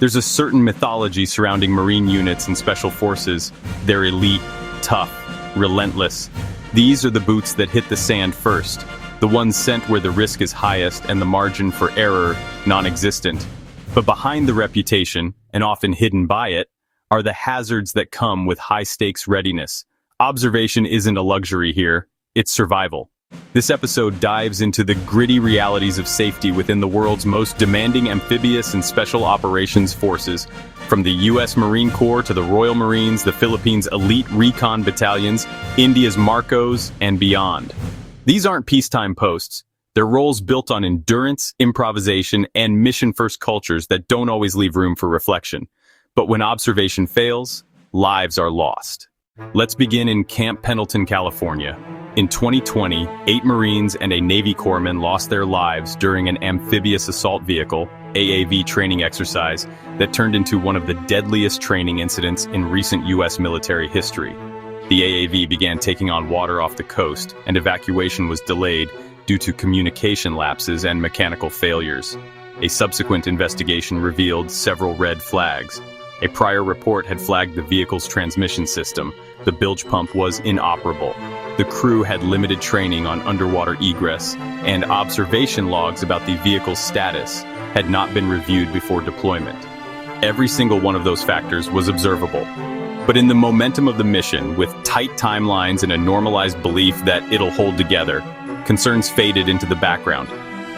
There's a certain mythology surrounding Marine units and special forces. They're elite, tough, relentless. These are the boots that hit the sand first, the ones sent where the risk is highest and the margin for error non-existent. But behind the reputation, and often hidden by it, are the hazards that come with high-stakes readiness. Observation isn't a luxury here, it's survival. This episode dives into the gritty realities of safety within the world's most demanding amphibious and special operations forces, from the U.S. Marine Corps to the Royal Marines, the Philippines' elite recon battalions, India's Marcos, and beyond. These aren't peacetime posts. They're roles built on endurance, improvisation, and mission-first cultures that don't always leave room for reflection. But when observation fails, lives are lost. Let's begin in Camp Pendleton, California. In 2020, 8 Marines and a Navy corpsman lost their lives during an amphibious assault vehicle, AAV training exercise that turned into one of the deadliest training incidents in recent U.S. military history. The AAV began taking on water off the coast, and evacuation was delayed due to communication lapses and mechanical failures. A subsequent investigation revealed several red flags. A prior report had flagged the vehicle's transmission system. The bilge pump was inoperable. The crew had limited training on underwater egress, and observation logs about the vehicle's status had not been reviewed before deployment. Every single one of those factors was observable. But in the momentum of the mission, with tight timelines and a normalized belief that it'll hold together, concerns faded into the background.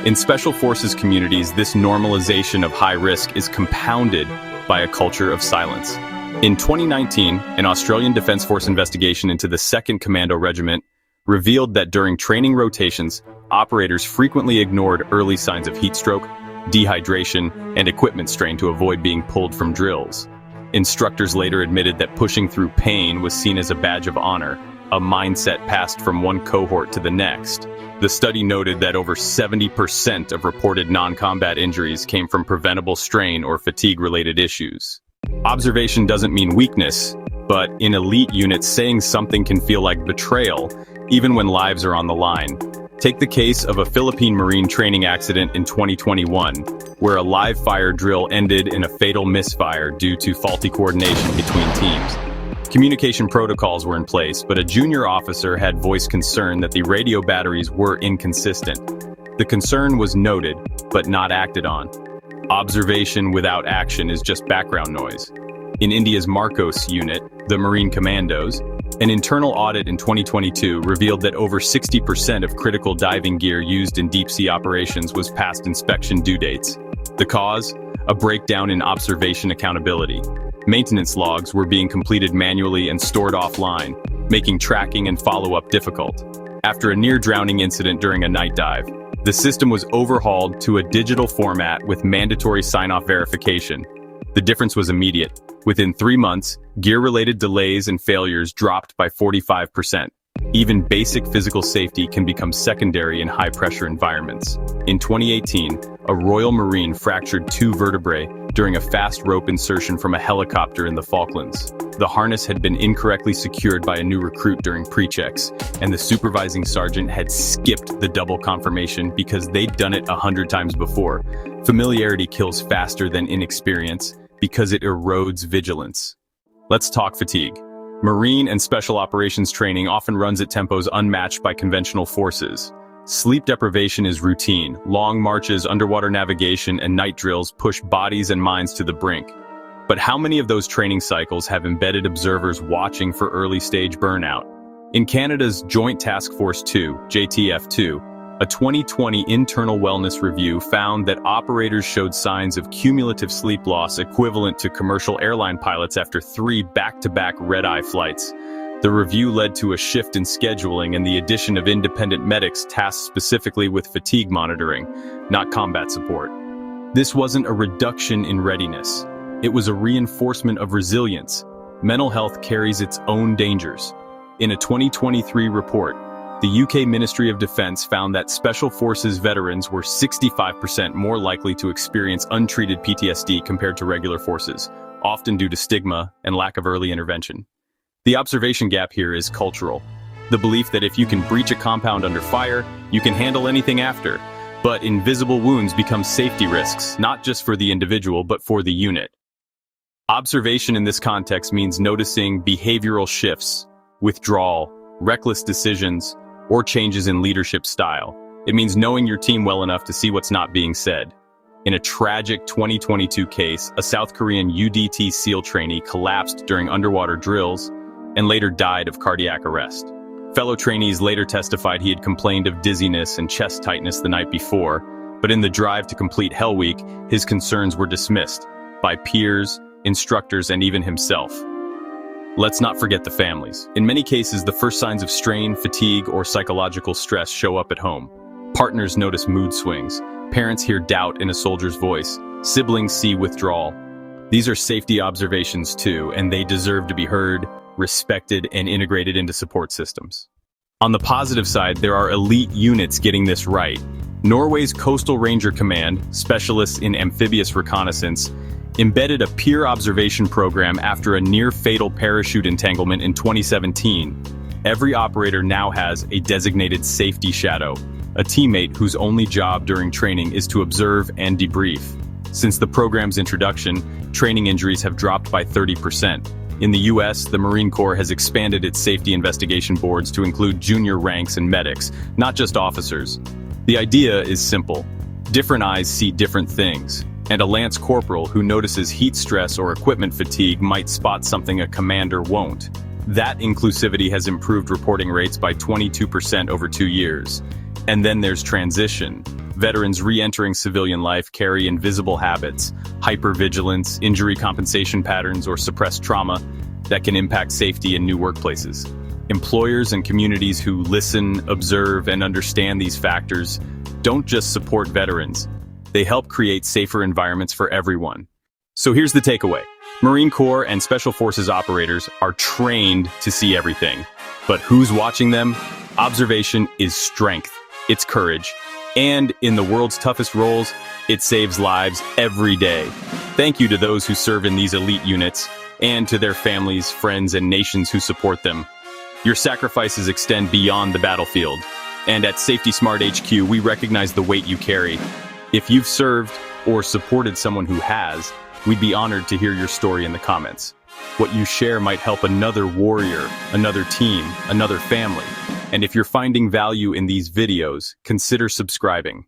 In Special Forces communities, this normalization of high risk is compounded by a culture of silence. In 2019, an Australian Defence Force investigation into the 2nd Commando Regiment revealed that during training rotations, operators frequently ignored early signs of heat stroke, dehydration, and equipment strain to avoid being pulled from drills. Instructors later admitted that pushing through pain was seen as a badge of honor, a mindset passed from one cohort to the next. The study noted that over 70% of reported non-combat injuries came from preventable strain or fatigue-related issues. Observation doesn't mean weakness, but in elite units, saying something can feel like betrayal, even when lives are on the line. Take the case of a Philippine Marine training accident in 2021, where a live-fire drill ended in a fatal misfire due to faulty coordination between teams. Communication protocols were in place, but a junior officer had voiced concern that the radio batteries were inconsistent. The concern was noted, but not acted on. Observation without action is just background noise. In India's Marcos unit, the Marine Commandos, an internal audit in 2022 revealed that over 60% of critical diving gear used in deep-sea operations was past inspection due dates. The cause? A breakdown in observation accountability. Maintenance logs were being completed manually and stored offline, making tracking and follow-up difficult. After a near-drowning incident during a night dive, the system was overhauled to a digital format with mandatory sign-off verification. The difference was immediate. Within 3 months, gear-related delays and failures dropped by 45%. Even basic physical safety can become secondary in high-pressure environments. In 2018, a Royal Marine fractured 2 vertebrae during a fast rope insertion from a helicopter in the Falklands. The harness had been incorrectly secured by a new recruit during pre-checks, and the supervising sergeant had skipped the double confirmation because they'd done it 100 times before. Familiarity kills faster than inexperience because it erodes vigilance. Let's talk fatigue. Marine and special operations training often runs at tempos unmatched by conventional forces. Sleep deprivation is routine. Long marches, underwater navigation, and night drills push bodies and minds to the brink. But how many of those training cycles have embedded observers watching for early-stage burnout? In Canada's Joint Task Force 2, JTF2, a 2020 internal wellness review found that operators showed signs of cumulative sleep loss equivalent to commercial airline pilots after 3 back-to-back red-eye flights. The review led to a shift in scheduling and the addition of independent medics tasked specifically with fatigue monitoring, not combat support. This wasn't a reduction in readiness. It was a reinforcement of resilience. Mental health carries its own dangers. In a 2023 report, the UK Ministry of Defence found that Special Forces veterans were 65% more likely to experience untreated PTSD compared to regular forces, often due to stigma and lack of early intervention. The observation gap here is cultural. The belief that if you can breach a compound under fire, you can handle anything after. But invisible wounds become safety risks, not just for the individual, but for the unit. Observation in this context means noticing behavioral shifts, withdrawal, reckless decisions, or changes in leadership style. It means knowing your team well enough to see what's not being said. In a tragic 2022 case, a South Korean UDT SEAL trainee collapsed during underwater drills and later died of cardiac arrest. Fellow trainees later testified he had complained of dizziness and chest tightness the night before, but in the drive to complete Hell Week, his concerns were dismissed by peers, instructors, and even himself. Let's not forget the families. In many cases, the first signs of strain, fatigue, or psychological stress show up at home. Partners notice mood swings. Parents hear doubt in a soldier's voice. Siblings see withdrawal. These are safety observations too, and they deserve to be heard, respected, and integrated into support systems. On the positive side, there are elite units getting this right. Norway's Coastal Ranger Command, specialists in amphibious reconnaissance, embedded a peer observation program after a near-fatal parachute entanglement in 2017. Every operator now has a designated safety shadow, a teammate whose only job during training is to observe and debrief. Since the program's introduction, training injuries have dropped by 30%. In the US, the Marine Corps has expanded its safety investigation boards to include junior ranks and medics, not just officers. The idea is simple. Different eyes see different things, and a lance corporal who notices heat stress or equipment fatigue might spot something a commander won't. That inclusivity has improved reporting rates by 22% over 2 years. And then there's transition. Veterans re-entering civilian life carry invisible habits, hypervigilance, injury compensation patterns, or suppressed trauma that can impact safety in new workplaces. Employers and communities who listen, observe, and understand these factors don't just support veterans. They help create safer environments for everyone. So here's the takeaway. Marine Corps and Special Forces operators are trained to see everything. But who's watching them? Observation is strength. It's courage. And in the world's toughest roles, it saves lives every day. Thank you to those who serve in these elite units, and to their families, friends, and nations who support them. Your sacrifices extend beyond the battlefield. And at Safety Smart HQ, we recognize the weight you carry. If you've served or supported someone who has, we'd be honored to hear your story in the comments. What you share might help another warrior, another team, another family. And if you're finding value in these videos, consider subscribing.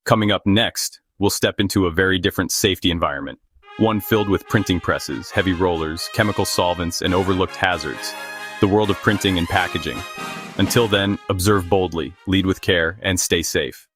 Coming up next, we'll step into a very different safety environment. One filled with printing presses, heavy rollers, chemical solvents, and overlooked hazards. The world of printing and packaging. Until then, observe boldly, lead with care, and stay safe.